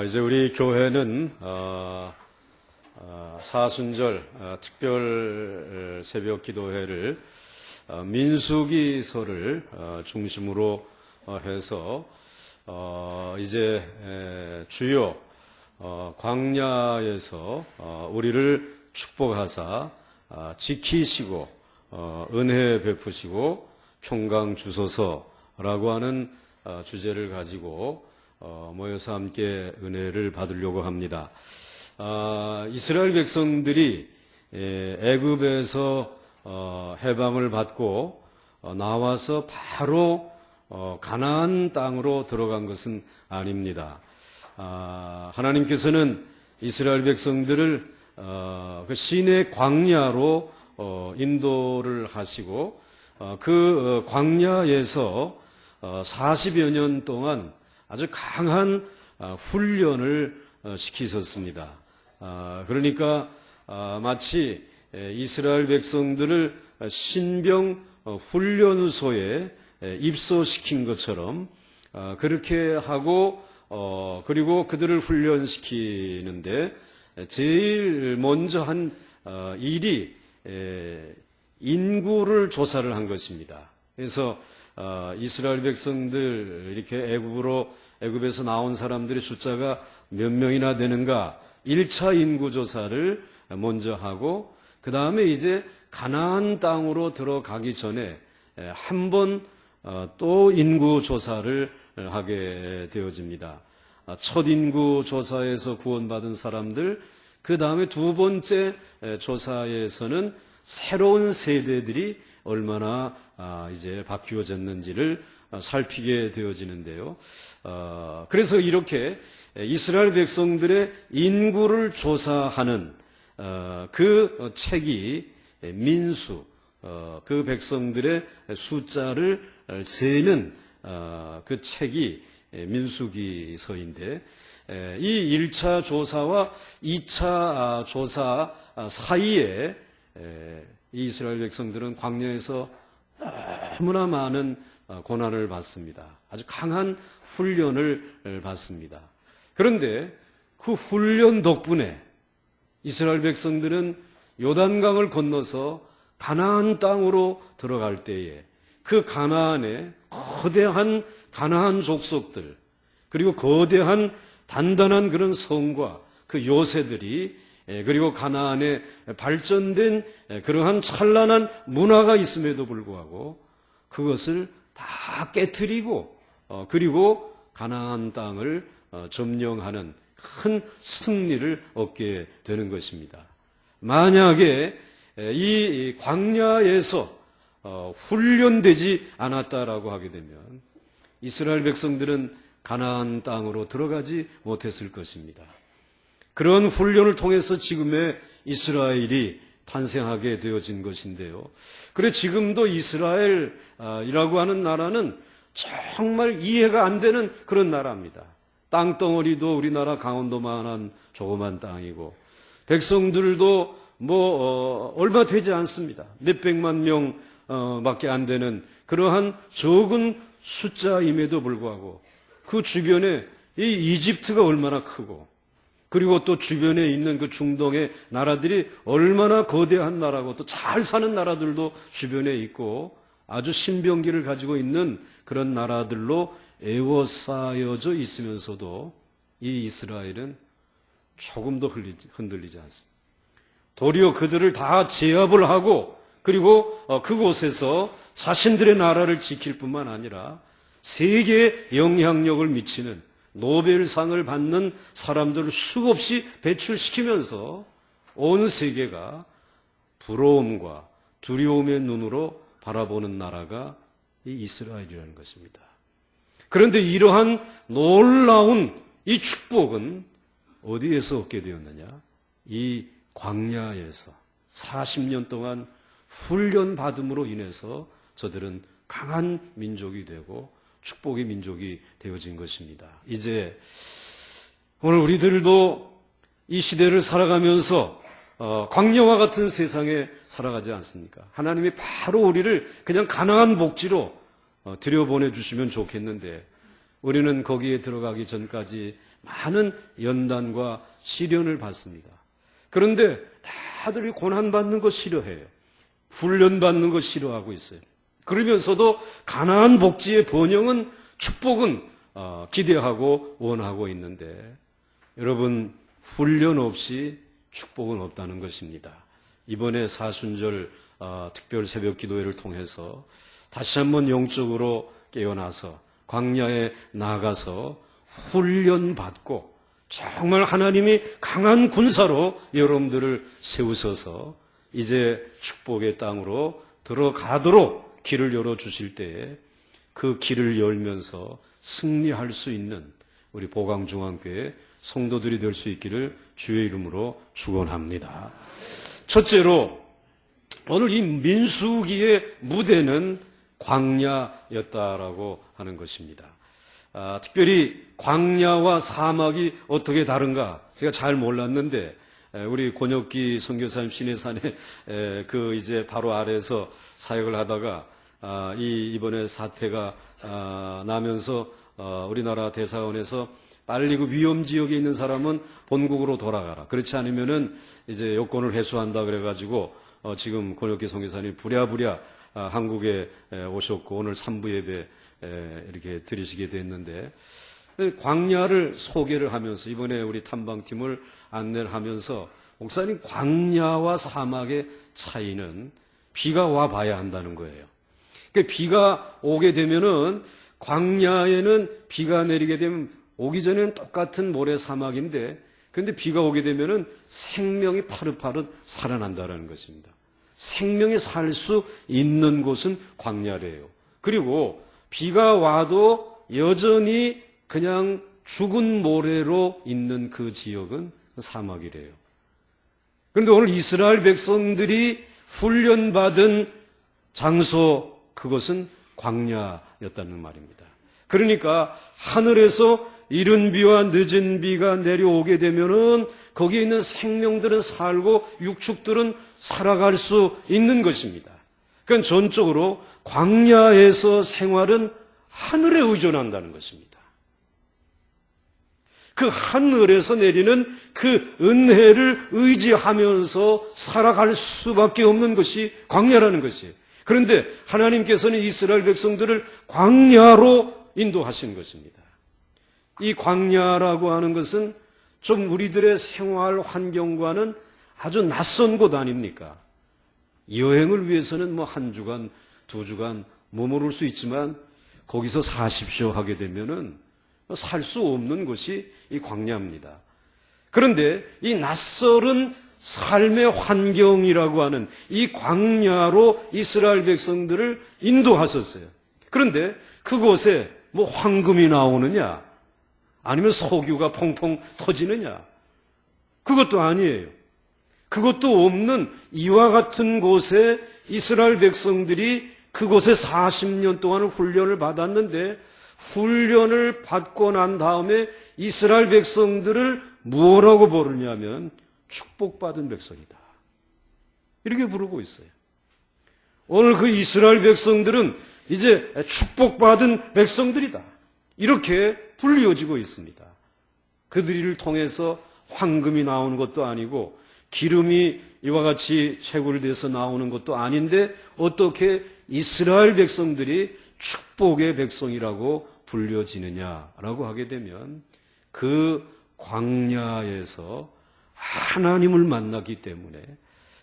이제 우리 교회는 사순절 특별 새벽 기도회를 민수기서를 중심으로 해서 이제 주요 광야에서 우리를 축복하사 지키시고 은혜 베푸시고 평강 주소서라고 하는 주제를 가지고 모여서 함께 은혜를 받으려고 합니다. 이스라엘 백성들이 애굽에서 해방을 받고 나와서 바로 가나안 땅으로 들어간 것은 아닙니다. 하나님께서는 이스라엘 백성들을 그 시내 광야로 인도를 하시고 그 광야에서 40여 년 동안 아주 강한 훈련을 시키셨습니다. 그러니까 마치 이스라엘 백성들을 신병 훈련소에 입소시킨 것처럼 그렇게 하고 그리고 그들을 훈련시키는데 제일 먼저 한 일이 인구를 조사를 한 것입니다. 그래서 이스라엘 백성들 이렇게 애굽에서 나온 사람들의 숫자가 몇 명이나 되는가 1차 인구 조사를 먼저 하고 그 다음에 이제 가나안 땅으로 들어가기 전에 한 번 또 인구 조사를 하게 되어집니다. 첫 인구 조사에서 구원받은 사람들, 그 다음에 두 번째 조사에서는 새로운 세대들이 얼마나 이제 바뀌어졌는지를 살피게 되어지는데요. 그래서 이렇게 이스라엘 백성들의 인구를 조사하는 그 책이 민수, 그 백성들의 숫자를 세는 그 책이 민수기서인데 이 1차 조사와 2차 조사 사이에 이스라엘 백성들은 광야에서 너무나 많은 고난을 받습니다. 아주 강한 훈련을 받습니다. 그런데 그 훈련 덕분에 이스라엘 백성들은 요단강을 건너서 가나안 땅으로 들어갈 때에 그 가나안에 거대한 가나안 족속들 그리고 거대한 단단한 그런 성과 그 요새들이 그리고 가나안에 발전된 그러한 찬란한 문화가 있음에도 불구하고 그것을 다 깨트리고 그리고 가나안 땅을 점령하는 큰 승리를 얻게 되는 것입니다. 만약에 이 광야에서 훈련되지 않았다라고 하게 되면 이스라엘 백성들은 가나안 땅으로 들어가지 못했을 것입니다. 그런 훈련을 통해서 지금의 이스라엘이 탄생하게 되어진 것인데요. 그래 지금도 이스라엘이라고 하는 나라는 정말 이해가 안 되는 그런 나라입니다. 땅덩어리도 우리나라 강원도만한 조그만 땅이고 백성들도 얼마 되지 않습니다. 몇백만 명 밖에 안 되는 그러한 적은 숫자임에도 불구하고 그 주변에 이 이집트가 얼마나 크고 그리고 또 주변에 있는 그 중동의 나라들이 얼마나 거대한 나라고 또 잘 사는 나라들도 주변에 있고 아주 신병기를 가지고 있는 그런 나라들로 에워싸여져 있으면서도 이 이스라엘은 조금도 흔들리지 않습니다. 도리어 그들을 다 제압을 하고 그리고 그곳에서 자신들의 나라를 지킬 뿐만 아니라 세계에 영향력을 미치는 노벨상을 받는 사람들을 수없이 배출시키면서 온 세계가 부러움과 두려움의 눈으로 바라보는 나라가 이 이스라엘이라는 것입니다. 그런데 이러한 놀라운 이 축복은 어디에서 얻게 되었느냐? 이 광야에서 40년 동안 훈련받음으로 인해서 저들은 강한 민족이 되고 축복의 민족이 되어진 것입니다. 이제 오늘 우리들도 이 시대를 살아가면서 광야와 같은 세상에 살아가지 않습니까? 하나님이 바로 우리를 그냥 가나안 복지로 들여보내주시면 좋겠는데 우리는 거기에 들어가기 전까지 많은 연단과 시련을 받습니다. 그런데 다들 고난받는 거 싫어해요. 훈련받는 거 싫어하고 있어요. 그러면서도 가나안 복지의 번영은, 축복은 기대하고 원하고 있는데, 여러분, 훈련 없이 축복은 없다는 것입니다. 이번에 사순절 특별 새벽 기도회를 통해서 다시 한번 영적으로 깨어나서 광야에 나가서 훈련받고 정말 하나님이 강한 군사로 여러분들을 세우셔서 이제 축복의 땅으로 들어가도록 길을 열어주실 때에 그 길을 열면서 승리할 수 있는 우리 보강중앙교회 성도들이 될 수 있기를 주의 이름으로 축원합니다. 첫째로 오늘 이 민수기의 무대는 광야였다라고 하는 것입니다. 특별히 광야와 사막이 어떻게 다른가 제가 잘 몰랐는데, 우리 권혁기 선교사님 시내산에 그 이제 바로 아래에서 사역을 하다가 이번에 사태가 나면서 우리나라 대사관에서 빨리 그 위험 지역에 있는 사람은 본국으로 돌아가라, 그렇지 않으면은 이제 여권을 회수한다 그래가지고 지금 권혁기 선교사님 부랴부랴 한국에 오셨고 오늘 3부 예배 이렇게 드리시게 됐는데, 광야를 소개를 하면서 이번에 우리 탐방팀을 안내를 하면서 목사님, 광야와 사막의 차이는 비가 와 봐야 한다는 거예요. 그러니까 비가 오게 되면은, 광야에는 비가 내리게 되면 오기 전에는 똑같은 모래 사막인데, 그런데 비가 오게 되면은 생명이 파릇파릇 살아난다는 것입니다. 생명이 살 수 있는 곳은 광야래요. 그리고 비가 와도 여전히 그냥 죽은 모래로 있는 그 지역은 사막이래요. 그런데 오늘 이스라엘 백성들이 훈련받은 장소, 그것은 광야였다는 말입니다. 그러니까 하늘에서 이른 비와 늦은 비가 내려오게 되면은 거기에 있는 생명들은 살고 육축들은 살아갈 수 있는 것입니다. 그러니까 전적으로 광야에서 생활은 하늘에 의존한다는 것입니다. 그 하늘에서 내리는 그 은혜를 의지하면서 살아갈 수밖에 없는 것이 광야라는 것이에요. 그런데 하나님께서는 이스라엘 백성들을 광야로 인도하신 것입니다. 이 광야라고 하는 것은 좀 우리들의 생활 환경과는 아주 낯선 곳 아닙니까? 여행을 위해서는 뭐 1주간, 2주간 머무를 수 있지만 거기서 사십시오 하게 되면은 살 수 없는 곳이 이 광야입니다. 그런데 이 낯설은 삶의 환경이라고 하는 이 광야로 이스라엘 백성들을 인도하셨어요. 그런데 그곳에 뭐 황금이 나오느냐, 아니면 석유가 펑펑 터지느냐, 그것도 아니에요. 그것도 없는 이와 같은 곳에 이스라엘 백성들이 그곳에 40년 동안 훈련을 받았는데, 훈련을 받고 난 다음에 이스라엘 백성들을 뭐라고 부르냐면 축복받은 백성이다, 이렇게 부르고 있어요. 오늘 그 이스라엘 백성들은 이제 축복받은 백성들이다, 이렇게 불리워지고 있습니다. 그들을 통해서 황금이 나오는 것도 아니고 기름이 이와 같이 채굴돼서 나오는 것도 아닌데 어떻게 이스라엘 백성들이 축복의 백성이라고 불려지느냐라고 하게 되면, 그 광야에서 하나님을 만났기 때문에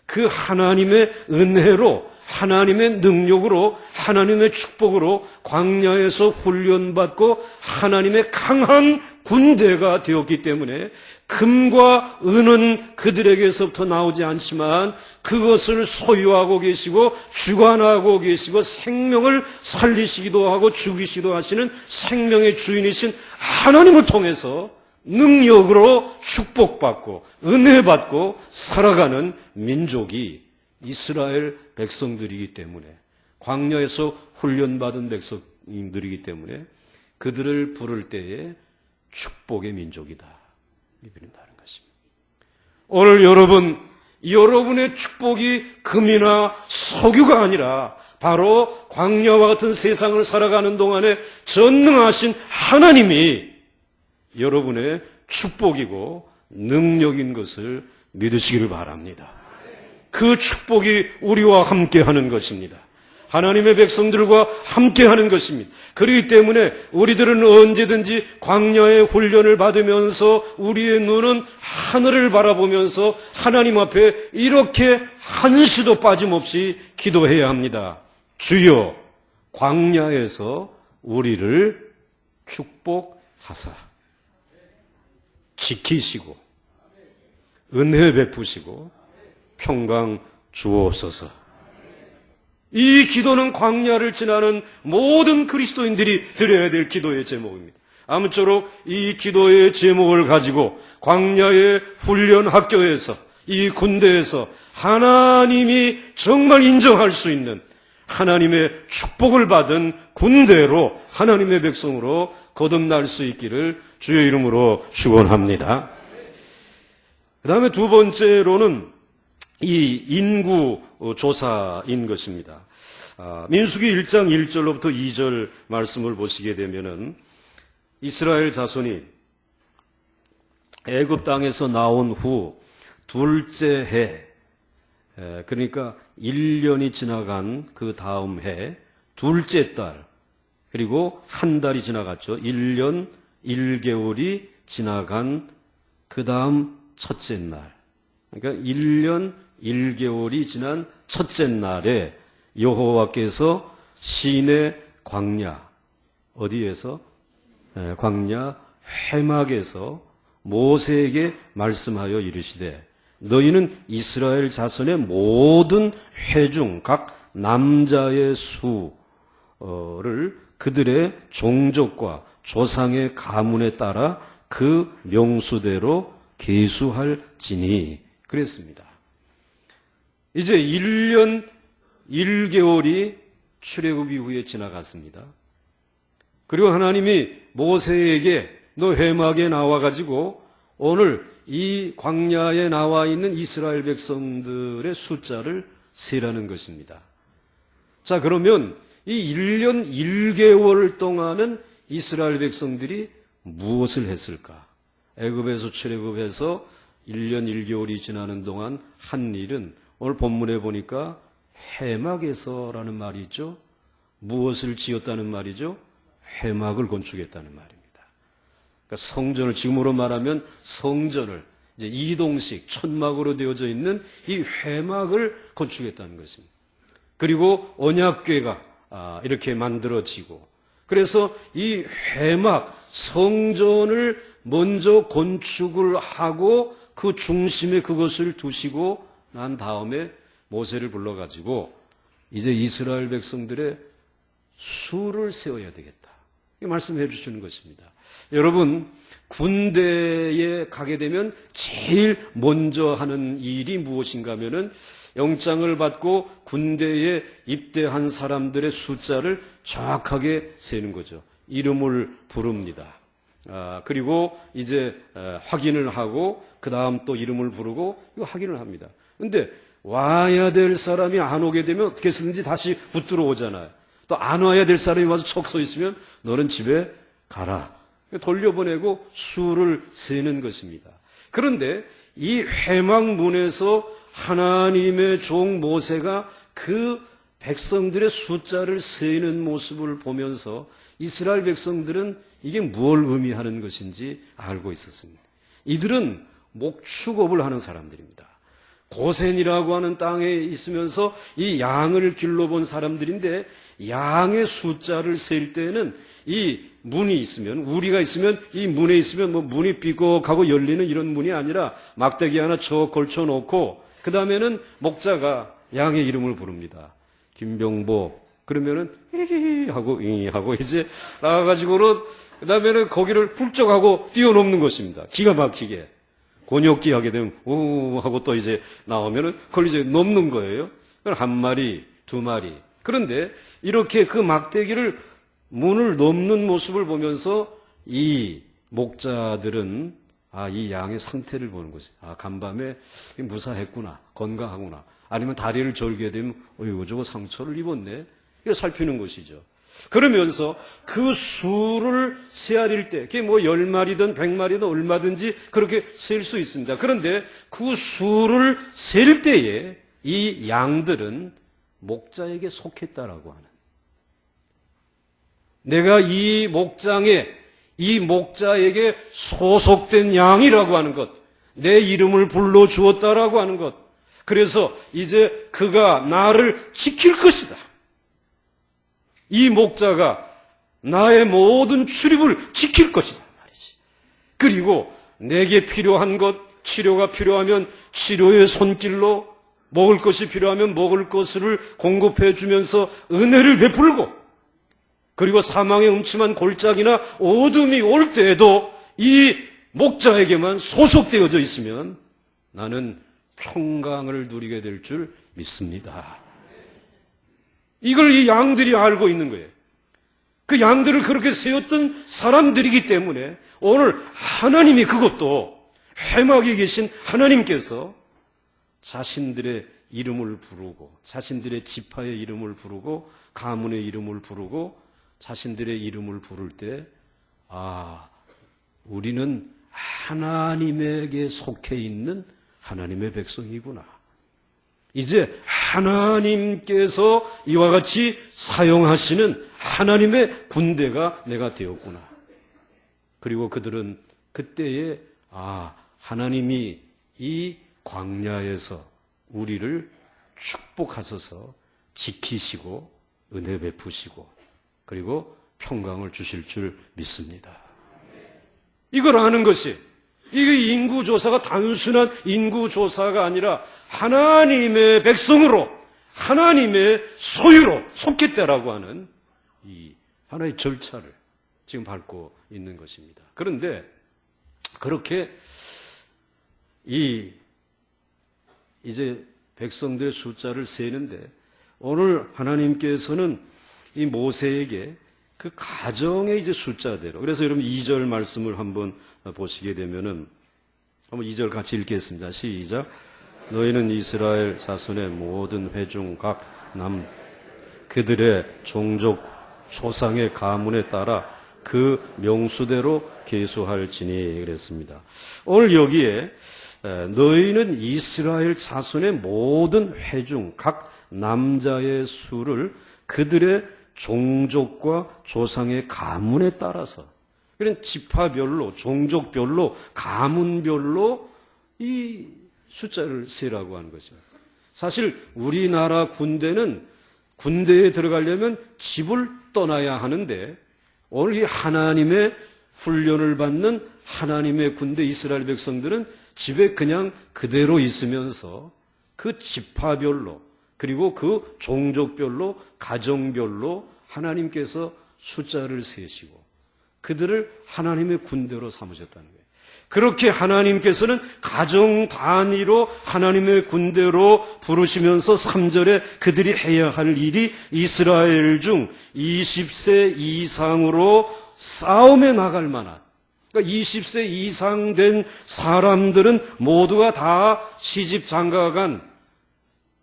그 하나님의 은혜로, 하나님의 능력으로, 하나님의 축복으로 광야에서 훈련받고 하나님의 강한 군대가 되었기 때문에 금과 은은 그들에게서부터 나오지 않지만 그것을 소유하고 계시고 주관하고 계시고 생명을 살리시기도 하고 죽이시기도 하시는 생명의 주인이신 하나님을 통해서 능력으로 축복받고 은혜받고 살아가는 민족이 이스라엘 백성들이기 때문에, 광야에서 훈련받은 백성들이기 때문에 그들을 부를 때에 축복의 민족이다, 이 부른다는 것입니다. 오늘 여러분의 축복이 금이나 석유가 아니라 바로 광야와 같은 세상을 살아가는 동안에 전능하신 하나님이 여러분의 축복이고 능력인 것을 믿으시기를 바랍니다. 그 축복이 우리와 함께하는 것입니다. 하나님의 백성들과 함께하는 것입니다. 그렇기 때문에 우리들은 언제든지 광야의 훈련을 받으면서 우리의 눈은 하늘을 바라보면서 하나님 앞에 이렇게 한시도 빠짐없이 기도해야 합니다. 주여, 광야에서 우리를 축복하사 지키시고 은혜 베푸시고 평강 주옵소서. 이 기도는 광야를 지나는 모든 그리스도인들이 드려야 될 기도의 제목입니다. 아무쪼록 이 기도의 제목을 가지고 광야의 훈련 학교에서, 이 군대에서 하나님이 정말 인정할 수 있는 하나님의 축복을 받은 군대로, 하나님의 백성으로 거듭날 수 있기를 주의 이름으로 축원합니다. 그 다음에 두 번째로는 이 인구 조사인 것입니다. 민수기 1장 1절로부터 2절 말씀을 보시게 되면은 이스라엘 자손이 애굽 땅에서 나온 후 둘째 해, 그러니까 1년이 지나간 그 다음 해 둘째 달, 그리고 한 달이 지나갔죠. 1년 1개월이 지나간 그 다음 첫째 날, 그러니까 1년 1개월이 지난 첫째 날에 여호와께서 시내 광야, 어디에서? 광야 회막에서 모세에게 말씀하여 이르시되 너희는 이스라엘 자손의 모든 회중 각 남자의 수를 그들의 종족과 조상의 가문에 따라 그 명수대로 계수할지니 그랬습니다. 이제 1년 1개월이 출애굽 이후에 지나갔습니다. 그리고 하나님이 모세에게 너 회막에 나와가지고 오늘 이 광야에 나와 있는 이스라엘 백성들의 숫자를 세라는 것입니다. 자, 그러면 이 1년 1개월 동안은 이스라엘 백성들이 무엇을 했을까? 애굽에서 출애굽해서 1년 1개월이 지나는 동안 한 일은 오늘 본문에 보니까 회막에서라는 말이 있죠. 무엇을 지었다는 말이죠? 회막을 건축했다는 말입니다. 그러니까 성전을, 지금으로 말하면 성전을 이제 이동식 천막으로 되어져 있는 이 회막을 건축했다는 것입니다. 그리고 언약궤가 이렇게 만들어지고, 그래서 이 회막 성전을 먼저 건축을 하고 그 중심에 그것을 두시고 난 다음에 모세를 불러가지고 이제 이스라엘 백성들의 수를 세워야 되겠다, 이 말씀해 주시는 것입니다. 여러분, 군대에 가게 되면 제일 먼저 하는 일이 무엇인가 하면은 영장을 받고 군대에 입대한 사람들의 숫자를 정확하게 세는 거죠. 이름을 부릅니다. 그리고 이제 확인을 하고 그 다음 또 이름을 부르고 이거 확인을 합니다. 근데 와야 될 사람이 안 오게 되면 어떻게 해서든지 다시 붙들어 오잖아요. 또 안 와야 될 사람이 와서 척 서 있으면 너는 집에 가라, 돌려보내고 수를 세는 것입니다. 그런데 이 회막문에서 하나님의 종 모세가 그 백성들의 숫자를 세는 모습을 보면서 이스라엘 백성들은 이게 뭘 의미하는 것인지 알고 있었습니다. 이들은 목축업을 하는 사람들입니다. 고센이라고 하는 땅에 있으면서 이 양을 길러본 사람들인데, 양의 숫자를 셀 때는 이 문이 있으면, 우리가 있으면 이 문에 있으면 뭐 문이 삐걱하고 열리는 이런 문이 아니라 막대기 하나 쳐 걸쳐놓고 그 다음에는 목자가 양의 이름을 부릅니다. 김병복 그러면은 히히 하고 이 하고 이제 나가가지고는 그 다음에는 거기를 훌쩍 하고 뛰어넘는 것입니다. 기가 막히게 곤욕기 하게 되면 우 하고 또 이제 나오면은 그걸 이제 넘는 거예요. 한 마리, 두 마리. 그런데 이렇게 그 막대기를 문을 넘는 모습을 보면서 이 목자들은 이 양의 상태를 보는 거지. 간밤에 무사했구나, 건강하구나. 아니면 다리를 절게 되면 어이구 저거 상처를 입었네. 이거 살피는 것이죠. 그러면서 그 수를 세아릴 때, 그게 뭐 10마리든 100마리든 얼마든지 그렇게 셀 수 있습니다. 그런데 그 수를 셀 때에 이 양들은 목자에게 속했다라고 하는. 내가 이 목자에게 소속된 양이라고 하는 것, 내 이름을 불러주었다라고 하는 것. 그래서 이제 그가 나를 지킬 것이다. 이 목자가 나의 모든 출입을 지킬 것이다 말이지. 그리고 내게 필요한 것, 치료가 필요하면 치료의 손길로, 먹을 것이 필요하면 먹을 것을 공급해 주면서 은혜를 베풀고, 그리고 사망의 음침한 골짜기나 어둠이 올 때에도 이 목자에게만 소속되어져 있으면 나는 평강을 누리게 될 줄 믿습니다. 이걸 이 양들이 알고 있는 거예요. 그 양들을 그렇게 세웠던 사람들이기 때문에 오늘 하나님이, 그것도 회막에 계신 하나님께서 자신들의 이름을 부르고, 자신들의 지파의 이름을 부르고, 가문의 이름을 부르고, 자신들의 이름을 부를 때, 우리는 하나님에게 속해 있는 하나님의 백성이구나. 이제 하나님께서 이와 같이 사용하시는 하나님의 군대가 내가 되었구나. 그리고 그들은 그때에 하나님이 이 광야에서 우리를 축복하셔서 지키시고 은혜 베푸시고 그리고 평강을 주실 줄 믿습니다. 이걸 아는 것이, 이게 인구조사가 단순한 인구조사가 아니라 하나님의 백성으로, 하나님의 소유로 속했다라고 하는 이 하나의 절차를 지금 밟고 있는 것입니다. 그런데 그렇게 이제 백성들의 숫자를 세는데, 오늘 하나님께서는 이 모세에게 그 가정의 이제 숫자대로, 그래서 여러분 2절 말씀을 한번 보시게 되면은, 한번 2절 같이 읽겠습니다. 시작. 너희는 이스라엘 자손의 모든 회중 각 그들의 종족 조상의 가문에 따라 그 명수대로 계수할지니 그랬습니다. 오늘 여기에 너희는 이스라엘 자손의 모든 회중 각 남자의 수를 그들의 종족과 조상의 가문에 따라서, 그런 지파별로, 종족별로, 가문별로 이 숫자를 세라고 하는 것입니다. 사실 우리나라 군대는 군대에 들어가려면 집을 떠나야 하는데, 오늘 이 하나님의 훈련을 받는 하나님의 군대 이스라엘 백성들은 집에 그냥 그대로 있으면서 그 지파별로, 그리고 그 종족별로, 가정별로 하나님께서 숫자를 세시고 그들을 하나님의 군대로 삼으셨다는 거예요. 그렇게 하나님께서는 가정 단위로 하나님의 군대로 부르시면서 3절에 그들이 해야 할 일이 이스라엘 중 20세 이상으로 싸움에 나갈 만한, 그러니까 20세 이상 된 사람들은 모두가 다 시집 장가간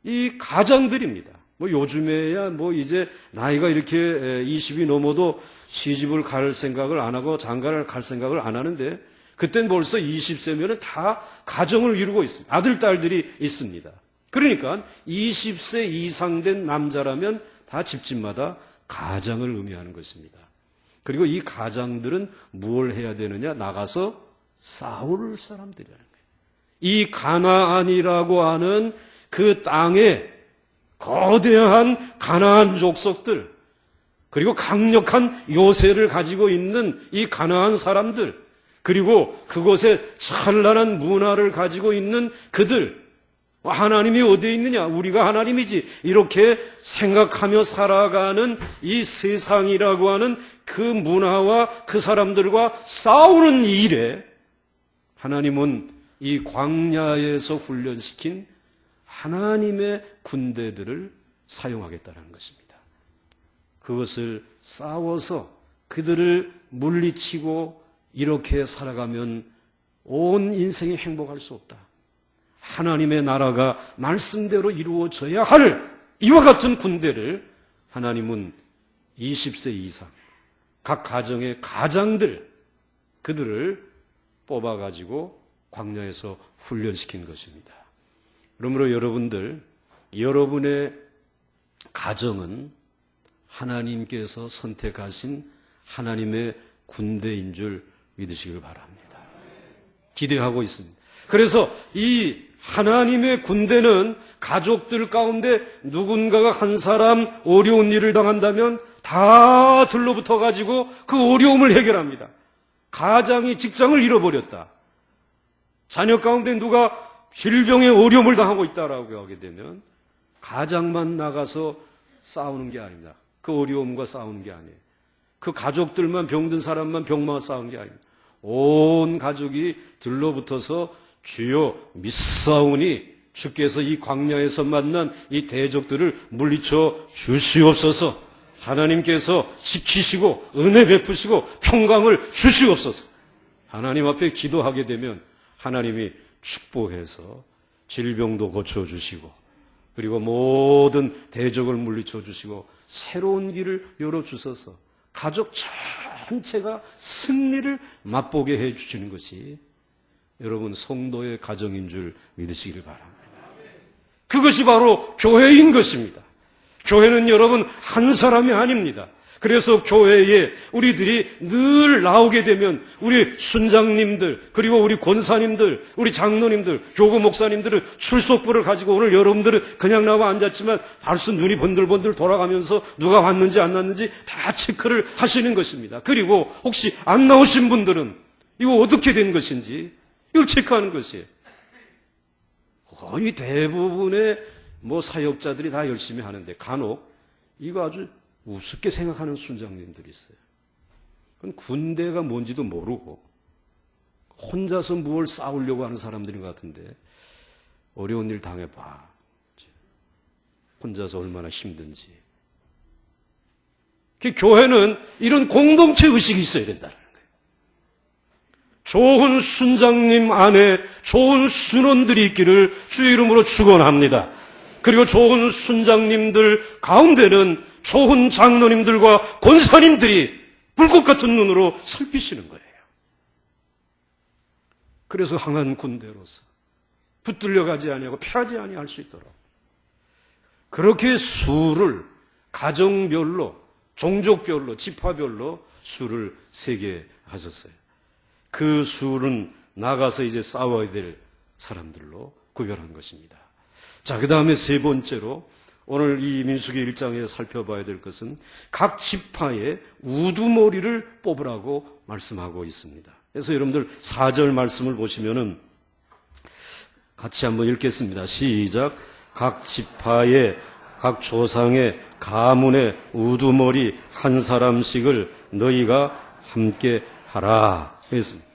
이 가장들입니다. 뭐 요즘에야 뭐 이제 나이가 이렇게 20이 넘어도 시집을 갈 생각을 안 하고 장가를 갈 생각을 안 하는데, 그땐 벌써 20세면은 다 가정을 이루고 있습니다. 아들, 딸들이 있습니다. 그러니까 20세 이상 된 남자라면 다 집집마다 가장을 의미하는 것입니다. 그리고 이 가장들은 무엇을 해야 되느냐? 나가서 싸울 사람들이라는 거예요. 이 가나안이라고 하는 그 땅에 거대한 가나안 족속들, 그리고 강력한 요새를 가지고 있는 이 가나안 사람들, 그리고 그곳에 찬란한 문화를 가지고 있는 그들, 하나님이 어디에 있느냐? 우리가 하나님이지. 이렇게 생각하며 살아가는 이 세상이라고 하는 그 문화와 그 사람들과 싸우는 일에 하나님은 이 광야에서 훈련시킨 하나님의 군대들을 사용하겠다는 것입니다. 그것을 싸워서 그들을 물리치고 이렇게 살아가면 온 인생이 행복할 수 없다. 하나님의 나라가 말씀대로 이루어져야 할 이와 같은 군대를 하나님은 20세 이상 각 가정의 가장들 그들을 뽑아가지고 광야에서 훈련시킨 것입니다. 그러므로 여러분들, 여러분의 가정은 하나님께서 선택하신 하나님의 군대인 줄 믿으시길 바랍니다. 기대하고 있습니다. 그래서 이 하나님의 군대는 가족들 가운데 누군가가 한 사람 어려운 일을 당한다면 다 들러붙어 가지고 그 어려움을 해결합니다. 가장이 직장을 잃어버렸다. 자녀 가운데 누가 질병의 어려움을 당하고 있다라고 하게 되면 가장만 나가서 싸우는 게 아닙니다. 그 어려움과 싸우는 게 아니에요. 그 가족들만 병든 사람만 병만 싸우는 게 아닙니다. 온 가족이 들러붙어서 주여 믿사오니 주께서 이 광야에서 만난 이 대적들을 물리쳐 주시옵소서. 하나님께서 지키시고 은혜 베푸시고 평강을 주시옵소서. 하나님 앞에 기도하게 되면 하나님이 축복해서 질병도 고쳐주시고 그리고 모든 대적을 물리쳐 주시고 새로운 길을 열어주셔서 가족 전체가 승리를 맛보게 해주시는 것이 여러분 성도의 가정인 줄 믿으시길 바랍니다. 그것이 바로 교회인 것입니다. 교회는 여러분 한 사람이 아닙니다. 그래서 교회에 우리들이 늘 나오게 되면 우리 순장님들 그리고 우리 권사님들 우리 장로님들 교구 목사님들은 출석부를 가지고 오늘 여러분들은 그냥 나와 앉았지만 벌써 눈이 번들번들 돌아가면서 누가 왔는지 안 왔는지 다 체크를 하시는 것입니다. 그리고 혹시 안 나오신 분들은 이거 어떻게 된 것인지 이걸 체크하는 것이에요. 거의 대부분의 사역자들이 다 열심히 하는데 간혹 이거 아주 우습게 생각하는 순장님들이 있어요. 그건 군대가 뭔지도 모르고 혼자서 뭘 싸우려고 하는 사람들인 것 같은데 어려운 일 당해봐. 혼자서 얼마나 힘든지. 교회는 이런 공동체 의식이 있어야 된다는 거예요. 좋은 순장님 안에 좋은 순원들이 있기를 주의 이름으로 축원합니다. 그리고 좋은 순장님들 가운데는 좋은 장로님들과 권사님들이 불꽃 같은 눈으로 살피시는 거예요. 그래서 강한 군대로서 붙들려 가지 아니하고 패하지 아니할 수 있도록 그렇게 수를 가정별로 종족별로 지파별로 수를 세게 하셨어요. 그 수는 나가서 이제 싸워야 될 사람들로 구별한 것입니다. 자, 그 다음에 세 번째로 오늘 이 민수기 1장에 살펴봐야 될 것은 각 지파의 우두머리를 뽑으라고 말씀하고 있습니다. 그래서 여러분들 4절 말씀을 보시면은 같이 한번 읽겠습니다. 시작. 각 지파의 각 조상의 가문의 우두머리 한 사람씩을 너희가 함께 하라. 그랬습니다.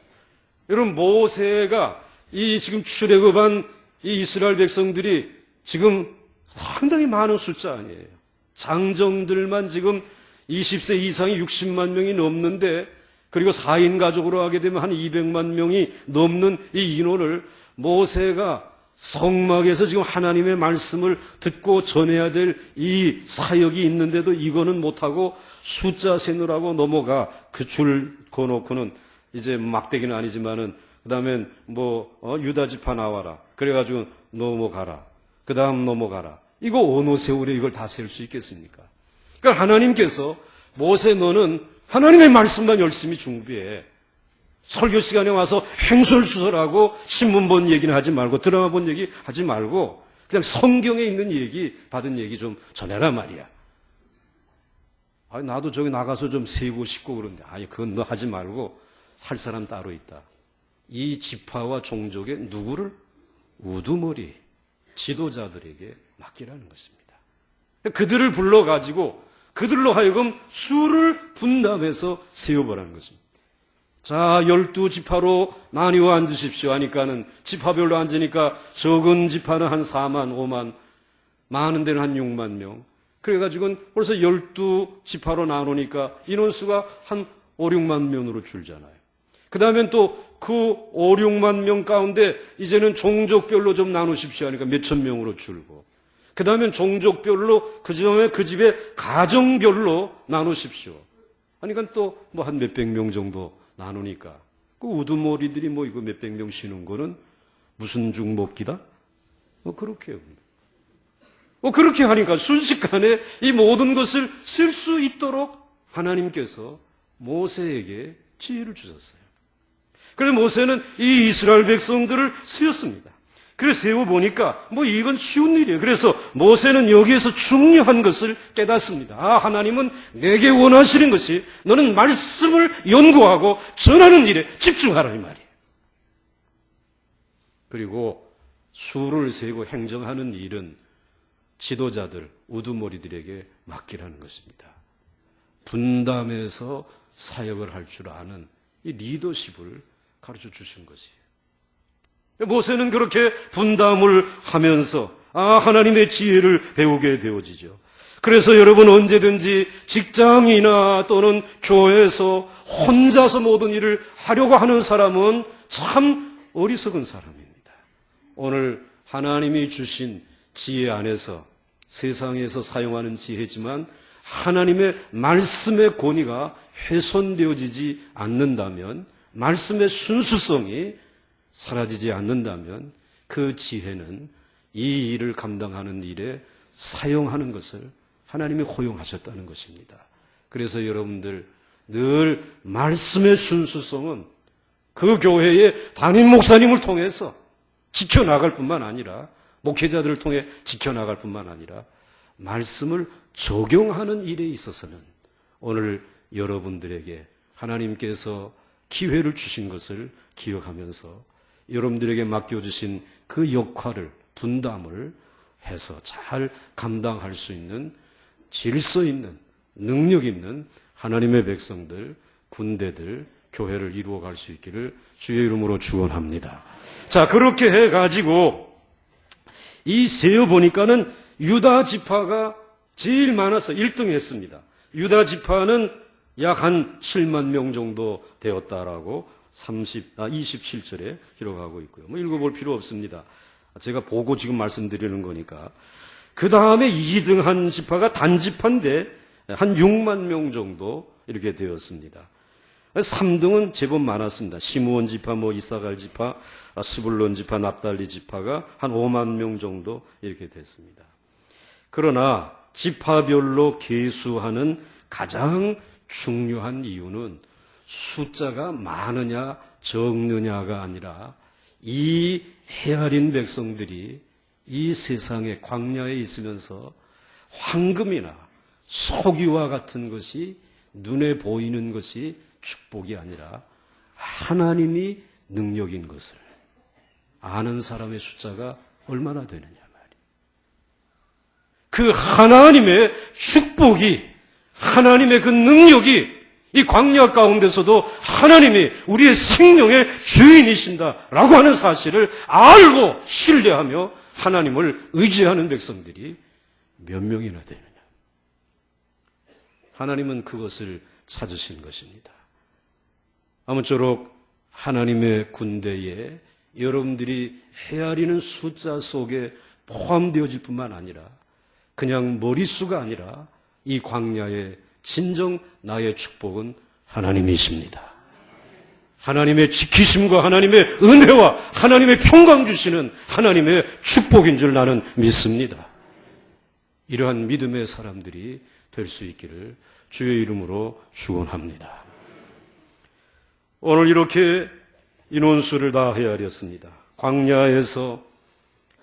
여러분 모세가 이 지금 출애굽한 이 이스라엘 백성들이 지금 상당히 많은 숫자 아니에요. 장정들만 지금 20세 이상이 60만 명이 넘는데 그리고 4인 가족으로 하게 되면 한 200만 명이 넘는 이 인원을 모세가 성막에서 지금 하나님의 말씀을 듣고 전해야 될 이 사역이 있는데도 이거는 못하고 숫자 세느라고 넘어가 그 줄 거놓고는 이제 막대기는 아니지만은 그 다음엔 유다 지파 나와라. 그래가지고 넘어가라. 그 다음 넘어가라. 이거 어느 세월에 이걸 다 셀 수 있겠습니까? 그러니까 하나님께서 모세 너는 하나님의 말씀만 열심히 준비해. 설교 시간에 와서 행설수설하고 신문 본 얘기는 하지 말고 드라마 본 얘기 하지 말고 그냥 성경에 있는 얘기 받은 얘기 좀 전해라 말이야. 나도 저기 나가서 좀 세고 싶고 그런데 그건 너 하지 말고 할 사람 따로 있다. 이 지파와 종족의 누구를 우두머리 지도자들에게 맡기라는 것입니다. 그들을 불러가지고 그들로 하여금 수를 분담해서 세워보라는 것입니다. 자, 12지파로 나뉘어 앉으십시오 하니까는 지파별로 앉으니까 적은 지파는 한 4만, 5만, 많은 데는 한 6만 명. 그래가지고는 벌써 12지파로 나누니까 인원수가 한 5, 6만 명으로 줄잖아요. 그 다음엔 또 그 5, 6만 명 가운데 이제는 종족별로 좀 나누십시오 하니까 몇천 명으로 줄고, 그 다음엔 종족별로 그 집에 가정별로 나누십시오 하니까 또 뭐 한 몇백 명 정도 나누니까, 그 우두머리들이 뭐 이거 몇백 명 쉬는 거는 무슨 죽먹기다? 뭐 그렇게 해요. 그렇게 하니까 순식간에 이 모든 것을 쓸 수 있도록 하나님께서 모세에게 지혜를 주셨어요. 그래서 모세는 이 이스라엘 백성들을 세웠습니다. 그래서 세워보니까 뭐 이건 쉬운 일이에요. 그래서 모세는 여기에서 중요한 것을 깨닫습니다. 아, 하나님은 내게 원하시는 것이 너는 말씀을 연구하고 전하는 일에 집중하라 이 말이에요. 그리고 수를 세고 행정하는 일은 지도자들, 우두머리들에게 맡기라는 것입니다. 분담해서 사역을 할 줄 아는 이 리더십을 가르쳐 주신 것이에요. 모세는 그렇게 분담을 하면서 하나님의 지혜를 배우게 되어지죠. 그래서 여러분 언제든지 직장이나 또는 교회에서 혼자서 모든 일을 하려고 하는 사람은 참 어리석은 사람입니다. 오늘 하나님이 주신 지혜 안에서 세상에서 사용하는 지혜지만 하나님의 말씀의 권위가 훼손되어지지 않는다면, 말씀의 순수성이 사라지지 않는다면 그 지혜는 이 일을 감당하는 일에 사용하는 것을 하나님이 허용하셨다는 것입니다. 그래서 여러분들 늘 말씀의 순수성은 그 교회의 담임 목사님을 통해서 지켜나갈 뿐만 아니라, 목회자들을 통해 지켜나갈 뿐만 아니라 말씀을 적용하는 일에 있어서는 오늘 여러분들에게 하나님께서 기회를 주신 것을 기억하면서 여러분들에게 맡겨주신 그 역할을, 분담을 해서 잘 감당할 수 있는 질서 있는, 능력 있는 하나님의 백성들, 군대들, 교회를 이루어갈 수 있기를 주의 이름으로 축원합니다. 자, 그렇게 해가지고 이 세어보니까는 유다 지파가 제일 많아서 1등 했습니다. 유다 지파는 약 한 7만 명 정도 되었다라고 27절에 기록하고 있고요. 뭐 읽어볼 필요 없습니다. 제가 보고 지금 말씀드리는 거니까. 그 다음에 2등 한 지파가 단지파인데 한 6만 명 정도 이렇게 되었습니다. 3등은 제법 많았습니다. 시므온 지파, 이사갈 지파, 스불론 지파, 납달리 지파가 한 5만 명 정도 이렇게 됐습니다. 그러나 지파별로 계수하는 가장 중요한 이유는 숫자가 많으냐 적느냐가 아니라 이 헤아린 백성들이 이 세상의 광야에 있으면서 황금이나 석유와 같은 것이 눈에 보이는 것이 축복이 아니라 하나님이 능력인 것을 아는 사람의 숫자가 얼마나 되느냐 말이에요. 그 하나님의 축복이, 하나님의 그 능력이 이 광야 가운데서도 하나님이 우리의 생명의 주인이신다라고 하는 사실을 알고 신뢰하며 하나님을 의지하는 백성들이 몇 명이나 되느냐. 하나님은 그것을 찾으신 것입니다. 아무쪼록 하나님의 군대에 여러분들이 헤아리는 숫자 속에 포함되어질 뿐만 아니라 그냥 머릿수가 아니라 이 광야의 진정 나의 축복은 하나님이십니다. 하나님의 지키심과 하나님의 은혜와 하나님의 평강 주시는 하나님의 축복인 줄 나는 믿습니다. 이러한 믿음의 사람들이 될 수 있기를 주의 이름으로 축원합니다. 오늘 이렇게 인원수를 다 헤아렸습니다. 광야에서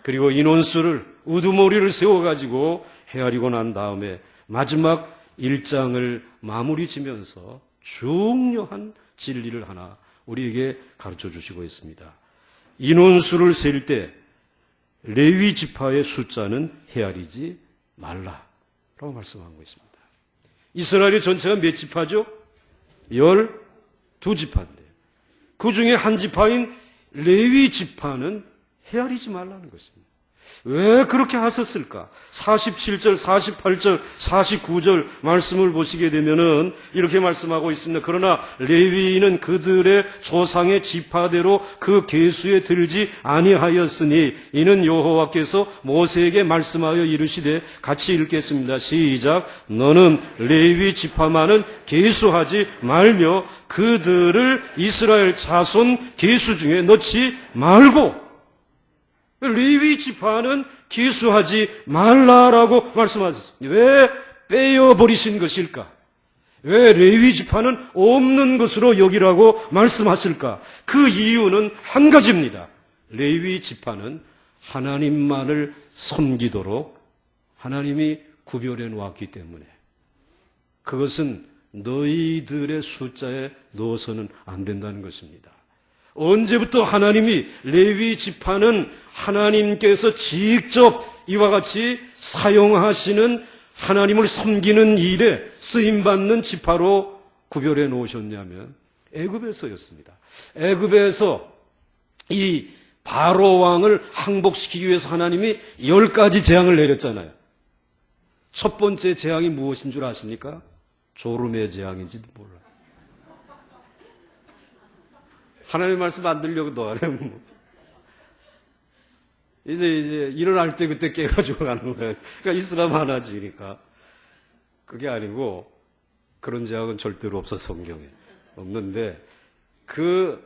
그리고 인원수를 우두머리를 세워가지고 헤아리고 난 다음에 마지막 1장을 마무리 지면서 중요한 진리를 하나 우리에게 가르쳐 주시고 있습니다. 인원수를 셀 때 레위 지파의 숫자는 헤아리지 말라라고 말씀하고 있습니다. 이스라엘의 전체가 몇 지파죠? 12지파인데 그 중에 한 지파인 레위 지파는 헤아리지 말라는 것입니다. 왜 그렇게 하셨을까? 47절, 48절, 49절 말씀을 보시게 되면은 이렇게 말씀하고 있습니다. 그러나 레위인은 그들의 조상의 지파대로 그 계수에 들지 아니하였으니 이는 여호와께서 모세에게 말씀하여 이르시되, 같이 읽겠습니다. 시작. 너는 레위 지파만은 계수하지 말며 그들을 이스라엘 자손 계수 중에 넣지 말고, 레위 지파는 계수하지 말라라고 말씀하셨습니다. 왜 빼어버리신 것일까? 왜 레위 지파는 없는 것으로 여기라고 말씀하실까? 그 이유는 한 가지입니다. 레위 지파는 하나님만을 섬기도록 하나님이 구별해 놓았기 때문에, 그것은 너희들의 숫자에 넣어서는 안 된다는 것입니다. 언제부터 하나님이 레위 지파는 하나님께서 직접 이와 같이 사용하시는 하나님을 섬기는 일에 쓰임받는 지파로 구별해 놓으셨냐면 애굽에서였습니다. 애굽에서 이 바로 왕을 항복시키기 위해서 하나님이 10가지 재앙을 내렸잖아요. 첫 번째 재앙이 무엇인 줄 아십니까? 졸음의 재앙인지도 몰라요. 하나님의 말씀 안 들려고 너하네. 이제 일어날 때 그때 깨가지고 가는 거예요. 그러니까 이슬람 하나지니까. 그게 아니고 그런 제약은 절대로 없어, 성경에. 없는데 그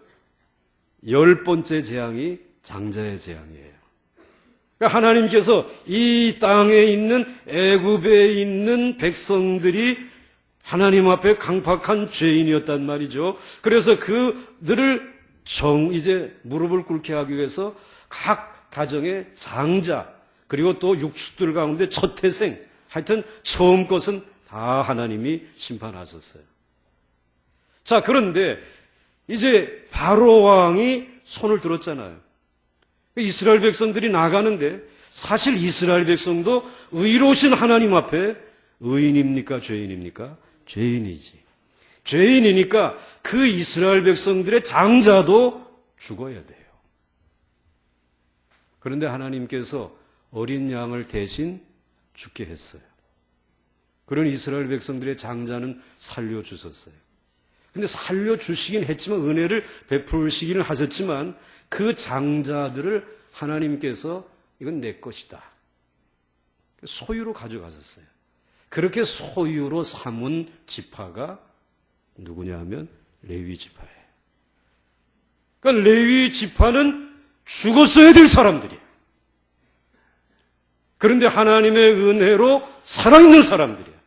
10번째 재앙이 장자의 재앙이에요. 그러니까 하나님께서 이 땅에 있는 애굽에 있는 백성들이 하나님 앞에 강팍한 죄인이었단 말이죠. 그래서 그들을 이제 무릎을 꿇게 하기 위해서 각 가정의 장자, 그리고 또 육축들 가운데 첫 태생, 하여튼 처음 것은 다 하나님이 심판하셨어요. 자, 그런데 이제 바로 왕이 손을 들었잖아요. 이스라엘 백성들이 나가는데, 사실 이스라엘 백성도 의로우신 하나님 앞에 의인입니까? 죄인입니까? 죄인이지. 죄인이니까 그 이스라엘 백성들의 장자도 죽어야 돼요. 그런데 하나님께서 어린 양을 대신 죽게 했어요. 그런 이스라엘 백성들의 장자는 살려주셨어요. 근데 살려주시긴 했지만, 은혜를 베풀시기는 하셨지만, 그 장자들을 하나님께서 이건 내 것이다, 소유로 가져가셨어요. 그렇게 소유로 삼은 지파가 누구냐 하면 레위 지파예요. 그러니까 레위 지파는 죽었어야 될 사람들이에요. 그런데 하나님의 은혜로 살아있는 사람들이에요.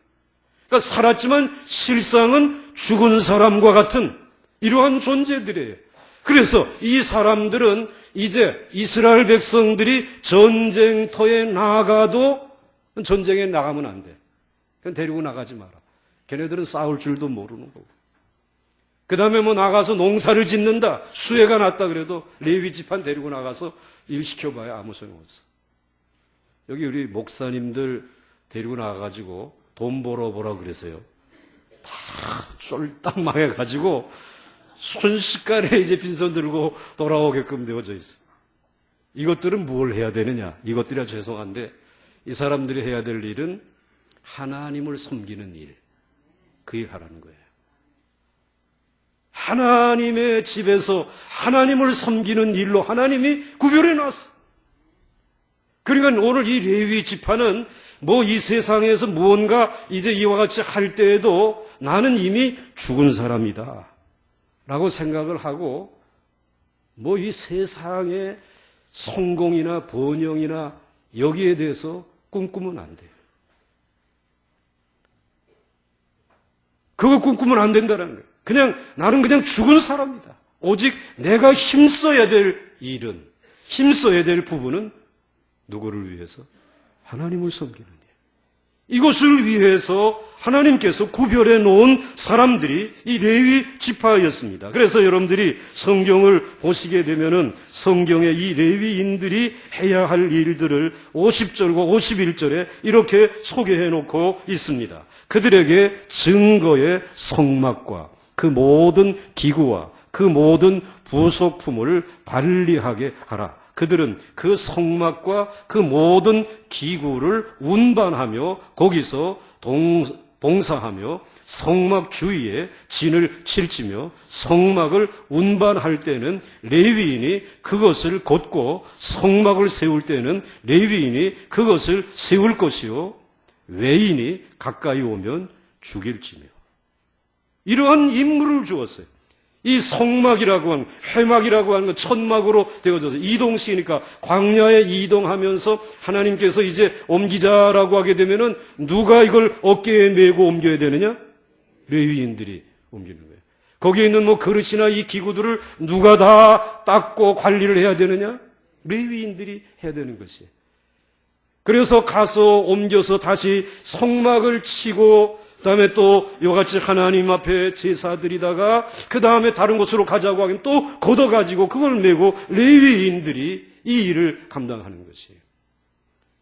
그러니까 살았지만 실상은 죽은 사람과 같은 이러한 존재들이에요. 그래서 이 사람들은 이제 이스라엘 백성들이 전쟁터에 나가도 전쟁에 나가면 안 돼. 그냥 데리고 나가지 마라. 걔네들은 싸울 줄도 모르는 거고. 그 다음에 뭐 나가서 농사를 짓는다, 수해가 났다 그래도 레위 지파 데리고 나가서 일 시켜봐야 아무 소용없어. 여기 우리 목사님들 데리고 나가가지고 돈 벌어보라 그래서요. 다 쫄딱 망해가지고 순식간에 이제 빈손 들고 돌아오게끔 되어져 있어. 이것들은 뭘 해야 되느냐? 이것들이야 죄송한데 이 사람들이 해야 될 일은 하나님을 섬기는 일, 그 일 하라는 거예요. 하나님의 집에서 하나님을 섬기는 일로 하나님이 구별해 놨어. 그러니까 오늘 이 레위 지파는 뭐 이 세상에서 무언가 이제 이와 같이 할 때에도 나는 이미 죽은 사람이다 라고 생각을 하고, 뭐 이 세상의 성공이나 번영이나 여기에 대해서 꿈꾸면 안 돼요. 그거 꿈꾸면 안 된다는 거예요. 나는 그냥 죽은 사람이다. 오직 내가 힘써야 될 일은, 힘써야 될 부분은 누구를 위해서? 하나님을 섬기는 일. 이것을 위해서 하나님께서 구별해 놓은 사람들이 이 레위 지파였습니다. 그래서 여러분들이 성경을 보시게 되면은 성경에 이 레위인들이 해야 할 일들을 50절과 51절에 이렇게 소개해 놓고 있습니다. 그들에게 증거의 성막과 그 모든 기구와 그 모든 부속품을 관리하게 하라. 그들은 그 성막과 그 모든 기구를 운반하며 거기서 봉사하며 성막 주위에 진을 칠지며 성막을 운반할 때는 레위인이 그것을 걷고 성막을 세울 때는 레위인이 그것을 세울 것이요 외인이 가까이 오면 죽일지며. 이러한 임무를 주었어요. 이 성막이라고 하는, 회막이라고 하는 건 천막으로 되어져서 이동시키니까 광야에 이동하면서 하나님께서 이제 옮기자라고 하게 되면은 누가 이걸 어깨에 메고 옮겨야 되느냐? 레위인들이 옮기는 거예요. 거기에 있는 뭐 그릇이나 이 기구들을 누가 다 닦고 관리를 해야 되느냐? 레위인들이 해야 되는 것이에요. 그래서 가서 옮겨서 다시 성막을 치고 그다음에 또 이같이 하나님 앞에 제사드리다가 그 다음에 다른 곳으로 가자고 하면 또 걷어가지고 그걸 메고 레위인들이 이 일을 감당하는 것이에요.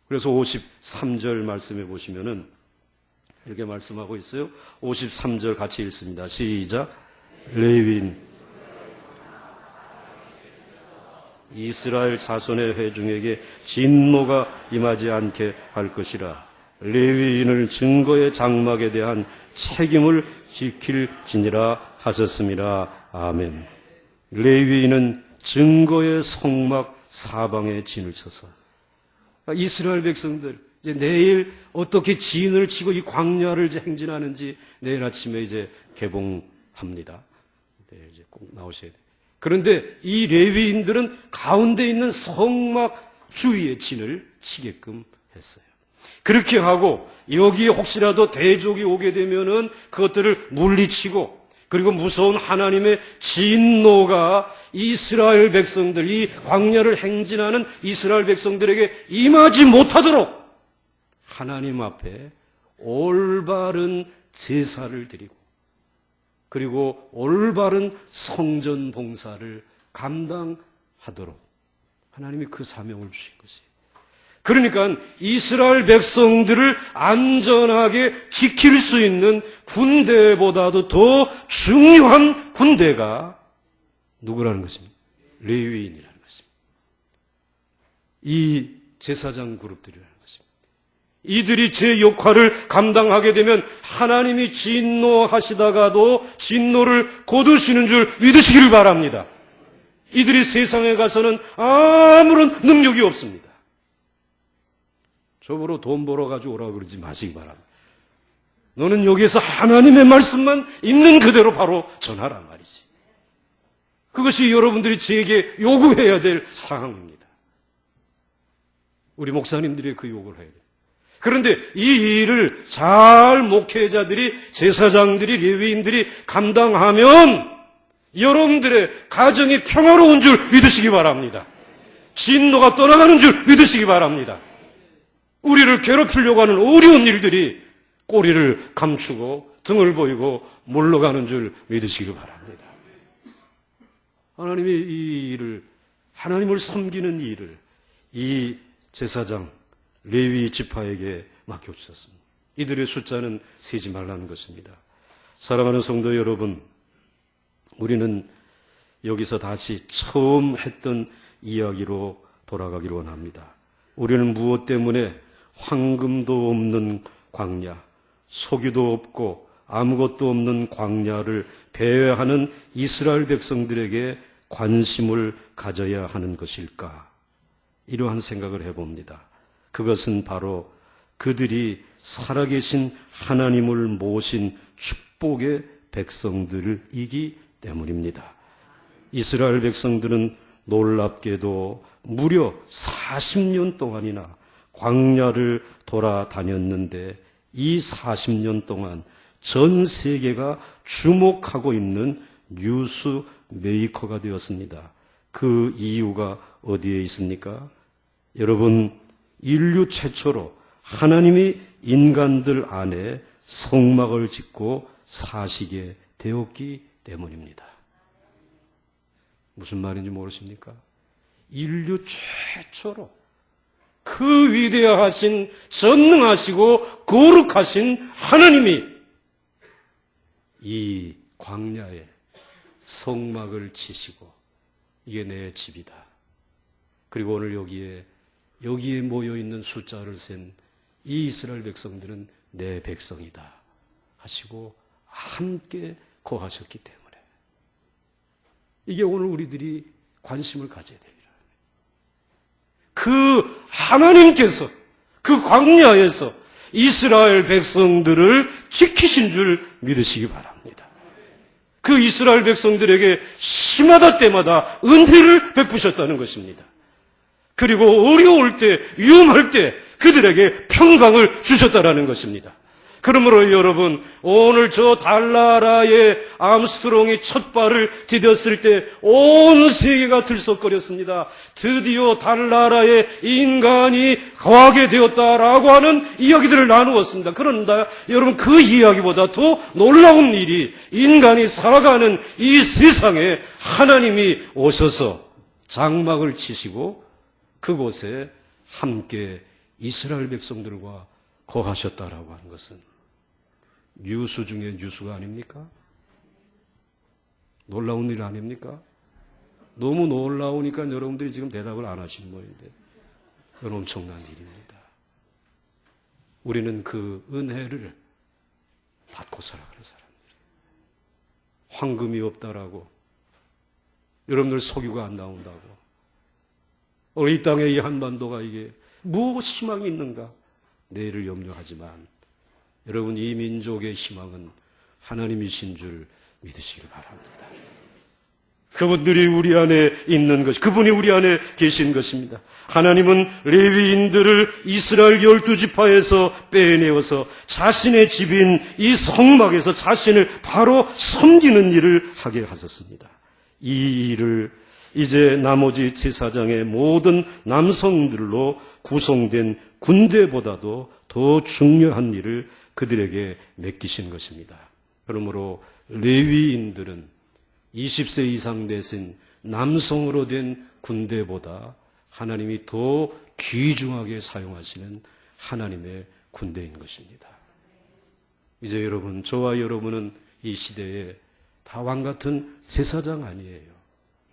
그래서 53절 말씀해 보시면은 이렇게 말씀하고 있어요. 53절 같이 읽습니다. 시작. 레위인 이스라엘 자손의 회중에게 진노가 임하지 않게 할 것이라. 레위인을 증거의 장막에 대한 책임을 지킬지니라 하셨습니다. 아멘. 레위인은 증거의 성막 사방에 진을 쳐서 이스라엘 백성들 이제 내일 어떻게 진을 치고 이 광야를 이제 행진하는지 내일 아침에 이제 개봉합니다. 네, 이제 꼭 나오셔야 돼요. 그런데 이 레위인들은 가운데 있는 성막 주위에 진을 치게끔 했어요. 그렇게 하고 여기에 혹시라도 대적이 오게 되면은 그것들을 물리치고 그리고 무서운 하나님의 진노가 이스라엘 백성들, 이 광야를 행진하는 이스라엘 백성들에게 임하지 못하도록 하나님 앞에 올바른 제사를 드리고 그리고 올바른 성전 봉사를 감당하도록 하나님이 그 사명을 주신 것이에요. 그러니까 이스라엘 백성들을 안전하게 지킬 수 있는 군대보다도 더 중요한 군대가 누구라는 것입니까? 레위인이라는 것입니다. 이 제사장 그룹들이라는 것입니다. 이들이 제 역할을 감당하게 되면 하나님이 진노하시다가도 진노를 거두시는 줄 믿으시기를 바랍니다. 이들이 세상에 가서는 아무런 능력이 없습니다. 저보러 돈 벌어 가지고 오라고 그러지 마시기 바랍니다. 너는 여기에서 하나님의 말씀만 있는 그대로 바로 전하란 말이지. 그것이 여러분들이 제게 요구해야 될 사항입니다. 우리 목사님들이 그 요구를 해야 돼요. 그런데 이 일을 잘 목회자들이, 제사장들이, 레위인들이 감당하면 여러분들의 가정이 평화로운 줄 믿으시기 바랍니다. 진노가 떠나가는 줄 믿으시기 바랍니다. 우리를 괴롭히려고 하는 어려운 일들이 꼬리를 감추고 등을 보이고 물러가는 줄 믿으시기 바랍니다. 하나님이 이 일을, 하나님을 섬기는 이 일을 이 제사장 레위 지파에게 맡겨주셨습니다. 이들의 숫자는 세지 말라는 것입니다. 사랑하는 성도 여러분, 우리는 여기서 다시 처음 했던 이야기로 돌아가기를 원합니다. 우리는 무엇 때문에 황금도 없는 광야, 소규도 없고 아무것도 없는 광야를 배회하는 이스라엘 백성들에게 관심을 가져야 하는 것일까? 이러한 생각을 해봅니다. 그것은 바로 그들이 살아계신 하나님을 모신 축복의 백성들이기 때문입니다. 이스라엘 백성들은 놀랍게도 무려 40년 동안이나 광야를 돌아다녔는데 이 40년 동안 전 세계가 주목하고 있는 뉴스 메이커가 되었습니다. 그 이유가 어디에 있습니까? 여러분, 인류 최초로 하나님이 인간들 안에 성막을 짓고 사시게 되었기 때문입니다. 무슨 말인지 모르십니까? 인류 최초로 그 위대하신, 전능하시고 거룩하신 하나님이 이 광야에 성막을 치시고 이게 내 집이다. 그리고 오늘 여기에 모여있는 숫자를 센 이 이스라엘 백성들은 내 백성이다 하시고 함께 거하셨기 때문에 이게 오늘 우리들이 관심을 가져야 됩니다. 그 하나님께서 그 광야에서 이스라엘 백성들을 지키신 줄 믿으시기 바랍니다. 그 이스라엘 백성들에게 심하다 때마다 은혜를 베푸셨다는 것입니다. 그리고 어려울 때, 위험할 때 그들에게 평강을 주셨다라는 것입니다. 그러므로 여러분, 오늘 저 달나라의 암스트롱이 첫 발을 디뎠을 때 온 세계가 들썩거렸습니다. 드디어 달나라에 인간이 거하게 되었다라고 하는 이야기들을 나누었습니다. 그런데 여러분, 그 이야기보다 더 놀라운 일이 인간이 살아가는 이 세상에 하나님이 오셔서 장막을 치시고 그곳에 함께 이스라엘 백성들과 거하셨다라고 하는 것은 뉴스 중에 뉴스가 아닙니까? 놀라운 일 아닙니까? 너무 놀라우니까 여러분들이 지금 대답을 안 하시는 모양인데 이건 엄청난 일입니다. 우리는 그 은혜를 받고 살아가는 사람들이에요. 황금이 없다라고 여러분들 석유가 안 나온다고 오늘 이 땅에 이 한반도가 이게 무엇 희망이 있는가? 내일을 염려하지만 여러분 이 민족의 희망은 하나님이신 줄 믿으시길 바랍니다. 그분들이 우리 안에 있는 것, 그분이 우리 안에 계신 것입니다. 하나님은 레위인들을 이스라엘 12지파에서 빼내어서 자신의 집인 이 성막에서 자신을 바로 섬기는 일을 하게 하셨습니다. 이 일을 이제 나머지 제사장의 모든 남성들로 구성된 군대보다도 더 중요한 일을 그들에게 맡기신 것입니다. 그러므로 레위인들은 20세 이상 되신 남성으로 된 군대보다 하나님이 더 귀중하게 사용하시는 하나님의 군대인 것입니다. 이제 여러분, 저와 여러분은 이 시대에 다 왕같은 제사장 아니에요.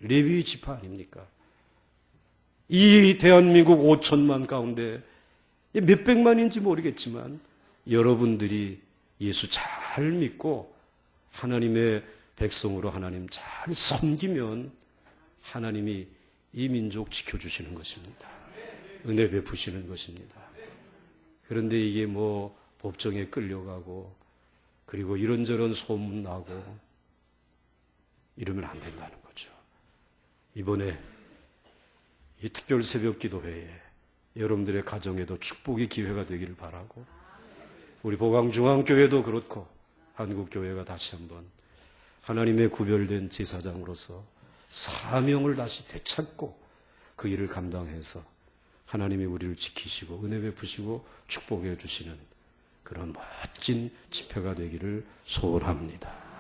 레위 지파 아닙니까? 이 대한민국 5천만 가운데 몇백만인지 모르겠지만 여러분들이 예수 잘 믿고 하나님의 백성으로 하나님 잘 섬기면 하나님이 이 민족 지켜주시는 것입니다. 은혜 베푸시는 것입니다. 그런데 이게 뭐 법정에 끌려가고 그리고 이런저런 소문나고 이러면 안 된다는 거죠. 이번에 이 특별 새벽 기도회에 여러분들의 가정에도 축복의 기회가 되기를 바라고 우리 보강중앙교회도 그렇고 한국교회가 다시 한번 하나님의 구별된 제사장으로서 사명을 다시 되찾고 그 일을 감당해서 하나님이 우리를 지키시고 은혜 베푸시고 축복해 주시는 그런 멋진 집회가 되기를 소원합니다.